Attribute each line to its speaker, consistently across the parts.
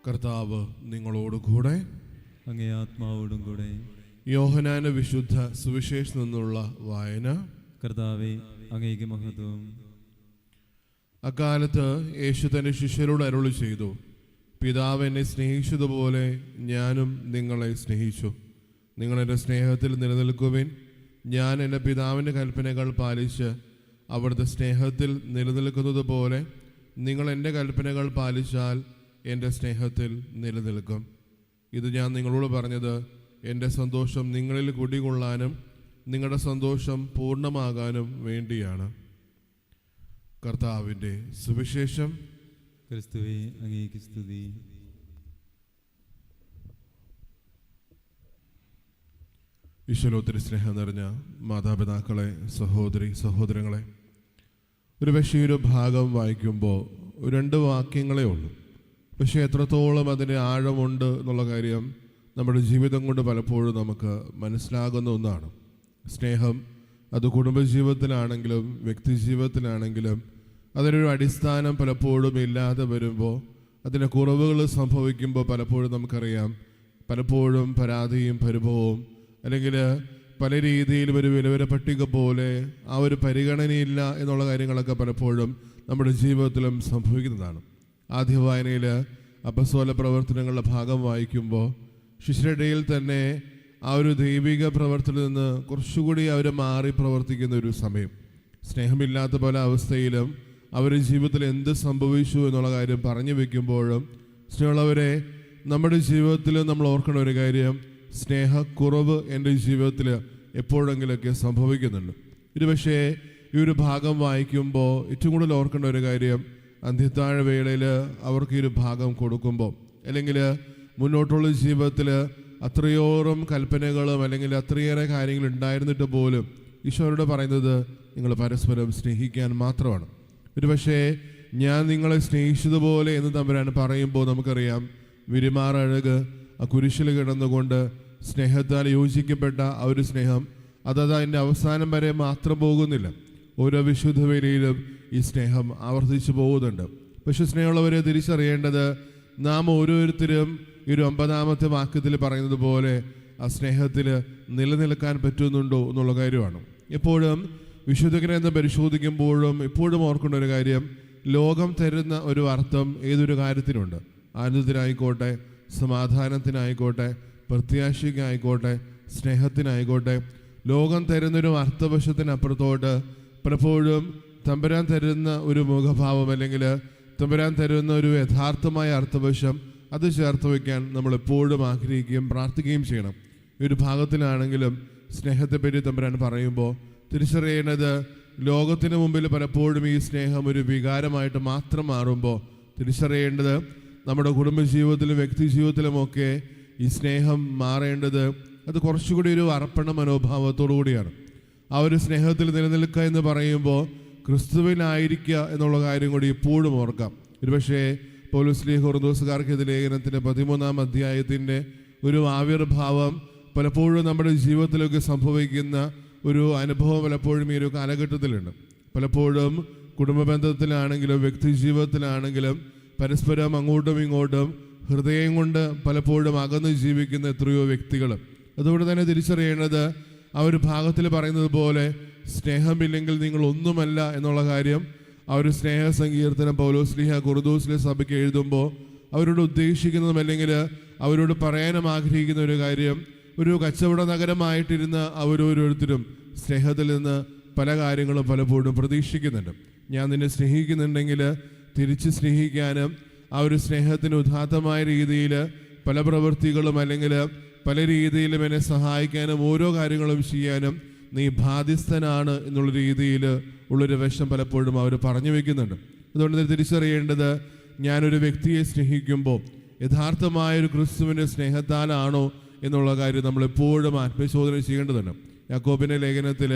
Speaker 1: കർത്താവ് നിങ്ങളോടുകൂടെ,
Speaker 2: അങ്ങേ ആത്മാവോടും കൂടെ.
Speaker 1: യോഹന്നാന്റെ വിശുദ്ധ സുവിശേഷത്തിൽ നിന്നുള്ള വായന.
Speaker 2: കർത്താവേ, അങ്ങേക്ക് മഹത്വം.
Speaker 1: അക്കാലത്ത് യേശു തന്റെ ശിഷ്യരോട് അരുളി ചെയ്തു, പിതാവ് എന്നെ സ്നേഹിച്ചതുപോലെ ഞാനും നിങ്ങളെ സ്നേഹിച്ചു. നിങ്ങൾ എൻ്റെ സ്നേഹത്തിൽ നിലനിൽക്കുവിൻ. ഞാൻ എൻ്റെ പിതാവിൻ്റെ കൽപ്പനകൾ പാലിച്ച് അവിടുത്തെ സ്നേഹത്തിൽ നിലനിൽക്കുന്നത് പോലെ നിങ്ങൾ എൻ്റെ കൽപ്പനകൾ പാലിച്ചാൽ എൻ്റെ സ്നേഹത്തിൽ നിലനിൽക്കും. ഇത് ഞാൻ നിങ്ങളോട് പറഞ്ഞത് എൻ്റെ സന്തോഷം നിങ്ങളിൽ കുടികൊള്ളാനും നിങ്ങളുടെ സന്തോഷം പൂർണ്ണമാകാനും വേണ്ടിയാണ്. കർത്താവിൻ്റെ സുവിശേഷം.
Speaker 2: ക്രിസ്തുവേ, അങ്ങേക്ക് സ്തുതി.
Speaker 1: ഈശോയിൽ ഒത്തിരി സ്നേഹം നിറഞ്ഞ മാതാപിതാക്കളെ, സഹോദരി സഹോദരങ്ങളെ, ഒരു പക്ഷേ ഒരു ഭാഗം വായിക്കുമ്പോൾ 2 വാക്യങ്ങളേ ഉള്ളൂ. പക്ഷേ എത്രത്തോളം അതിന് ആഴമുണ്ട് എന്നുള്ള കാര്യം നമ്മുടെ ജീവിതം കൊണ്ട് പലപ്പോഴും നമുക്ക് മനസ്സിലാകുന്ന ഒന്നാണ്. സ്നേഹം അത് കുടുംബജീവിതത്തിലാണെങ്കിലും വ്യക്തി ജീവിതത്തിലാണെങ്കിലും അതിനൊരു അടിസ്ഥാനം പലപ്പോഴും ഇല്ലാതെ വരുമ്പോൾ, അതിന് കുറവുകൾ സംഭവിക്കുമ്പോൾ പലപ്പോഴും നമുക്കറിയാം, പലപ്പോഴും പരാതിയും പരിഭവവും അല്ലെങ്കിൽ പല രീതിയിലും ഒരു വിലവര പട്ടിക പോലെ ആ ഒരു പരിഗണനയില്ല എന്നുള്ള കാര്യങ്ങളൊക്കെ പലപ്പോഴും നമ്മുടെ ജീവിതത്തിലും സംഭവിക്കുന്നതാണ്. ആദ്യ വായനയിൽ അപ്പസ്തോല പ്രവർത്തനങ്ങളുടെ ഭാഗം വായിക്കുമ്പോൾ ശിഷ്യരുടെയിൽ തന്നെ ആ ഒരു ദൈവിക പ്രവർത്തനത്തിൽ നിന്ന് കുറച്ചുകൂടി അവർ മാറി പ്രവർത്തിക്കുന്ന ഒരു സമയം. സ്നേഹമില്ലാത്ത പല അവസ്ഥയിലും അവരുടെ ജീവിതത്തിൽ എന്ത് സംഭവിച്ചു എന്നുള്ള കാര്യം പറഞ്ഞു വെക്കുമ്പോഴും, സ്നേഹമുള്ളവരെ, നമ്മുടെ ജീവിതത്തിൽ നമ്മൾ ഓർക്കേണ്ട ഒരു കാര്യം, സ്നേഹക്കുറവ് എൻ്റെ ജീവിതത്തിൽ എപ്പോഴെങ്കിലൊക്കെ സംഭവിക്കുന്നുണ്ട്. ഇത് പക്ഷേ ഈ ഒരു ഭാഗം വായിക്കുമ്പോൾ ഏറ്റവും കൂടുതൽ ഓർക്കേണ്ട ഒരു കാര്യം, അന്ത്യത്താഴ വേളയിൽ അവർക്ക് ഈ ഒരു ഭാഗം കൊടുക്കുമ്പോൾ, അല്ലെങ്കിൽ മുന്നോട്ടുള്ള ജീവിതത്തിൽ അത്രയോളം കൽപ്പനകളും അല്ലെങ്കിൽ അത്രയേറെ കാര്യങ്ങൾ ഉണ്ടായിരുന്നിട്ട് പോലും ഈശോയോട് പറയുന്നത് നിങ്ങൾ പരസ്പരം സ്നേഹിക്കാൻ മാത്രമാണ്. ഒരു പക്ഷേ ഞാൻ നിങ്ങളെ സ്നേഹിച്ചതുപോലെ എന്ന് തമ്പുരാൻ പറയുമ്പോൾ നമുക്കറിയാം, വിരിമാറഴക് ആ കുരിശിൽ കിടന്നുകൊണ്ട് സ്നേഹത്താൽ യോജിക്കപ്പെട്ട ആ ഒരു സ്നേഹം അതിൻ്റെ അവസാനം വരെ മാത്രം പോകുന്നില്ല. ഓരോ വിശുദ്ധ വേലയിലും ഈ സ്നേഹം ആവർത്തിച്ചു പോകുന്നുണ്ട്. പക്ഷെ സ്നേഹമുള്ളവരെ തിരിച്ചറിയേണ്ടത്, നാം ഓരോരുത്തരും ഈ ഒരു 9ാമത്തെ വാക്യത്തിൽ പറയുന്നത് പോലെ ആ സ്നേഹത്തിൽ നിലനിൽക്കാൻ പറ്റുന്നുണ്ടോ എന്നുള്ള കാര്യമാണ്. എപ്പോഴും വിശുദ്ധ ഗ്രന്ഥം പരിശോധിക്കുമ്പോഴും എപ്പോഴും ഓർക്കേണ്ട ഒരു കാര്യം, ലോകം തരുന്ന ഒരു അർത്ഥം ഏതൊരു കാര്യത്തിനുണ്ട്. ആനന്ദത്തിനായിക്കോട്ടെ, സമാധാനത്തിനായിക്കോട്ടെ, പ്രത്യാശയ്ക്കായിക്കോട്ടെ, സ്നേഹത്തിനായിക്കോട്ടെ, ലോകം തരുന്നൊരു അർത്ഥവശത്തിനപ്പുറത്തോട്ട് പലപ്പോഴും തമ്പുരാൻ തരുന്ന ഒരു മുഖഭാവം അല്ലെങ്കിൽ തമ്പുരാൻ തരുന്ന ഒരു യഥാർത്ഥമായ അർത്ഥവശം അത് ചേർത്ത് വയ്ക്കാൻ നമ്മൾ എപ്പോഴും ആഗ്രഹിക്കുകയും പ്രാർത്ഥിക്കുകയും ചെയ്യണം. ഈ ഒരു ഭാഗത്തിലാണെങ്കിലും സ്നേഹത്തെപ്പറ്റി തമ്പുരാൻ പറയുമ്പോൾ തിരിച്ചറിയേണ്ടത്, ലോകത്തിന് മുമ്പിൽ പലപ്പോഴും ഈ സ്നേഹം ഒരു വികാരമായിട്ട് മാത്രം മാറുമ്പോൾ തിരിച്ചറിയേണ്ടത്, നമ്മുടെ കുടുംബജീവിതത്തിലും വ്യക്തി ജീവിതത്തിലുമൊക്കെ ഈ സ്നേഹം മാറേണ്ടത് അത് കുറച്ചുകൂടി ഒരു അർപ്പണ മനോഭാവത്തോടു കൂടിയാണ്. ആ ഒരു സ്നേഹത്തിൽ നിലനിൽക്കുക എന്ന് പറയുമ്പോൾ ക്രിസ്തുവിനായിരിക്കുക എന്നുള്ള കാര്യം കൂടി എപ്പോഴും ഓർക്കാം. ഒരുപക്ഷേ പൗലോസ് കൊറിന്തോസുകാർക്ക് ലേഖനത്തിൻ്റെ 13ാം അധ്യായത്തിൻ്റെ ഒരു ആവിർഭാവം പലപ്പോഴും നമ്മുടെ ജീവിതത്തിലൊക്കെ സംഭവിക്കുന്ന ഒരു അനുഭവം പലപ്പോഴും ഈ ഒരു കാലഘട്ടത്തിലുണ്ട്. പലപ്പോഴും കുടുംബ ബന്ധത്തിലാണെങ്കിലും വ്യക്തി ജീവിതത്തിലാണെങ്കിലും പരസ്പരം അങ്ങോട്ടും ഇങ്ങോട്ടും ഹൃദയം കൊണ്ട് പലപ്പോഴും അകന്ന് ജീവിക്കുന്ന എത്രയോ വ്യക്തികൾ. അതുകൊണ്ട് തന്നെ തിരിച്ചറിയേണ്ടത്, ആ ഒരു ഭാഗത്തിൽ പറയുന്നത് പോലെ സ്നേഹമില്ലെങ്കിൽ നിങ്ങൾ ഒന്നുമല്ല എന്നുള്ള കാര്യം ആ ഒരു സ്നേഹ സങ്കീർത്തനം പൗലോസ്ലീഹ കൊറിന്തോസിലെ സഭയ്ക്ക് എഴുതുമ്പോൾ അവരോട് ഉദ്ദേശിക്കുന്നതും അല്ലെങ്കിൽ അവരോട് പറയാനും ആഗ്രഹിക്കുന്ന ഒരു കാര്യം, ഒരു കച്ചവട നഗരമായിട്ടിരുന്ന അവരോരോരുത്തരും സ്നേഹത്തിൽ നിന്ന് പല കാര്യങ്ങളും പലപ്പോഴും പ്രതീക്ഷിക്കുന്നുണ്ട്. ഞാൻ നിന്നെ സ്നേഹിക്കുന്നുണ്ടെങ്കിൽ തിരിച്ച് സ്നേഹിക്കാനും ആ ഒരു സ്നേഹത്തിന് ഉദാത്തമായ രീതിയിൽ പല പ്രവൃത്തികളും അല്ലെങ്കിൽ പല രീതിയിലും എന്നെ സഹായിക്കാനും ഓരോ കാര്യങ്ങളും ചെയ്യാനും നീ ബാധ്യസ്ഥനാണ് എന്നുള്ള രീതിയിൽ ഉള്ളൊരു വശം പലപ്പോഴും അവർ പറഞ്ഞു വയ്ക്കുന്നുണ്ട്. അതുകൊണ്ട് തിരിച്ചറിയേണ്ടത്, ഞാനൊരു വ്യക്തിയെ സ്നേഹിക്കുമ്പോൾ യഥാർത്ഥമായൊരു ക്രിസ്തുവിൻ്റെ സ്നേഹത്താലാണോ എന്നുള്ള കാര്യം നമ്മൾ എപ്പോഴും ആത്മശോധന ചെയ്യേണ്ടതുണ്ട്. യാക്കോബിൻ്റെ ലേഖനത്തിൽ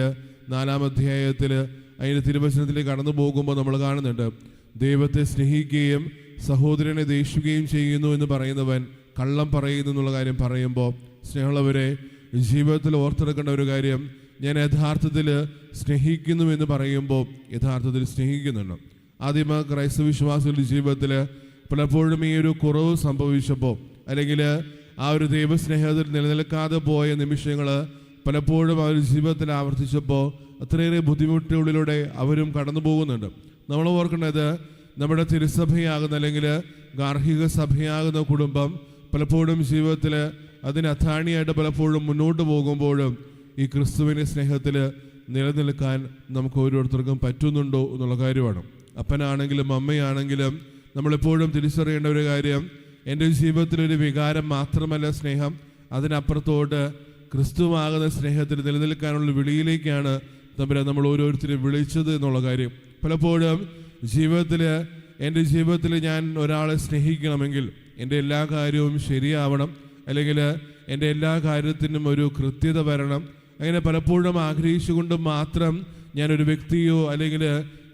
Speaker 1: 4ാം അധ്യായത്തിൽ അതിൻ്റെ തിരുവചനത്തിലേക്ക് കടന്നു പോകുമ്പോൾ നമ്മൾ കാണുന്നുണ്ട്, ദൈവത്തെ സ്നേഹിക്കുകയും സഹോദരനെ ദേഷിക്കുകയും ചെയ്യുന്നു എന്ന് പറയുന്നവൻ കള്ളം പറയുന്നു എന്നുള്ള കാര്യം പറയുമ്പോൾ, സ്നേഹമുള്ളവരെ, ജീവിതത്തിൽ ഓർത്തെടുക്കേണ്ട ഒരു കാര്യം, ഞാൻ യഥാർത്ഥത്തിൽ സ്നേഹിക്കുന്നു എന്ന് പറയുമ്പോൾ യഥാർത്ഥത്തിൽ സ്നേഹിക്കുന്നുണ്ട്. ആദ്യമ ക്രൈസ്തവ വിശ്വാസികളുടെ ജീവിതത്തിൽ പലപ്പോഴും ഈ ഒരു കുറവ് സംഭവിച്ചപ്പോൾ, അല്ലെങ്കിൽ ആ ഒരു ദൈവസ്നേഹത്തിൽ നിലനിൽക്കാതെ പോയ നിമിഷങ്ങൾ പലപ്പോഴും അവർ ജീവിതത്തിൽ ആവർത്തിച്ചപ്പോൾ അത്രയേറെ ബുദ്ധിമുട്ടുകളിലൂടെ അവരും കടന്നു പോകുന്നുണ്ട്. നമ്മൾ ഓർക്കേണ്ടത്, നമ്മുടെ തിരുസഭയാകുന്ന അല്ലെങ്കിൽ ഗാർഹിക സഭയാകുന്ന കുടുംബം പലപ്പോഴും ജീവിതത്തിൽ അതിന് അത്താണിയായിട്ട് പലപ്പോഴും മുന്നോട്ട് പോകുമ്പോഴും ഈ ക്രിസ്തുവിൻ്റെ സ്നേഹത്തിൽ നിലനിൽക്കാൻ നമുക്ക് ഓരോരുത്തർക്കും പറ്റുന്നുണ്ടോ എന്നുള്ള കാര്യമാണ്. അപ്പനാണെങ്കിലും അമ്മയാണെങ്കിലും നമ്മളെപ്പോഴും തിരിച്ചറിയേണ്ട ഒരു കാര്യം, എൻ്റെ ജീവിതത്തിലൊരു വികാരം മാത്രമല്ല സ്നേഹം, അതിനപ്പുറത്തോട്ട് ക്രിസ്തുവാകുന്ന സ്നേഹത്തിൽ നിലനിൽക്കാനുള്ള വിളിയിലേക്കാണ് നമ്മൾ ഓരോരുത്തരും വിളിച്ചത് എന്നുള്ള കാര്യം. പലപ്പോഴും എൻ്റെ ജീവിതത്തിൽ ഞാൻ ഒരാളെ സ്നേഹിക്കണമെങ്കിൽ എൻ്റെ എല്ലാ കാര്യവും ശരിയാവണം, അല്ലെങ്കിൽ എൻ്റെ എല്ലാ കാര്യത്തിനും ഒരു കൃത്യത വരണം. അങ്ങനെ പലപ്പോഴും ആഗ്രഹിച്ചുകൊണ്ട് മാത്രം ഞാനൊരു വ്യക്തിയോ അല്ലെങ്കിൽ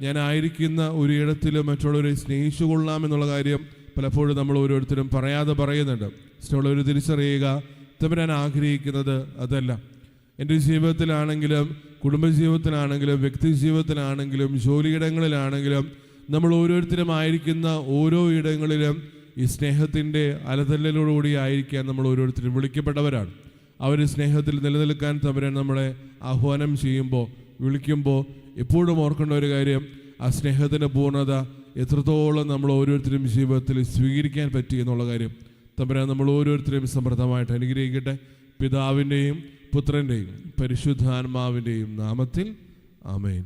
Speaker 1: ഞാനായിരിക്കുന്ന ഒരു ഇടത്തിലോ മറ്റുള്ളവരെ സ്നേഹിച്ചു കൊള്ളാമെന്നുള്ള കാര്യം പലപ്പോഴും നമ്മൾ ഓരോരുത്തരും പറയാതെ പറയുന്നുണ്ട്. ഒരു തിരിച്ചറിയുക, തമ്പുരാൻ ആഗ്രഹിക്കുന്നത് അതല്ല. എൻ്റെ ജീവിതത്തിലാണെങ്കിലും കുടുംബജീവിതത്തിലാണെങ്കിലും വ്യക്തി ജീവിതത്തിലാണെങ്കിലും ജോലിയിടങ്ങളിലാണെങ്കിലും നമ്മൾ ഓരോരുത്തരും ആയിരിക്കുന്ന ഓരോ ഇടങ്ങളിലും ഈ സ്നേഹത്തിൻ്റെ അലതല്ലിലൂടെ ആയിരിക്കാൻ നമ്മൾ ഓരോരുത്തരും വിളിക്കപ്പെട്ടവരാണ്. ആ ഒരു സ്നേഹത്തിൽ നിലനിൽക്കാൻ തമ്പുരാൻ നമ്മളെ ആഹ്വാനം ചെയ്യുമ്പോൾ, വിളിക്കുമ്പോൾ എപ്പോഴും ഓർക്കേണ്ട ഒരു കാര്യം, ആ സ്നേഹത്തിൻ്റെ പൂർണ്ണത എത്രത്തോളം നമ്മൾ ഓരോരുത്തരും ജീവിതത്തിൽ സ്വീകരിക്കാൻ പറ്റി എന്നുള്ള കാര്യം തമ്പുരാൻ നമ്മൾ ഓരോരുത്തരെയും സമൃദ്ധമായിട്ട് അനുഗ്രഹിക്കട്ടെ. പിതാവിൻ്റെയും പുത്രൻ്റെയും പരിശുദ്ധാത്മാവിൻ്റെയും നാമത്തിൽ ആമേൻ.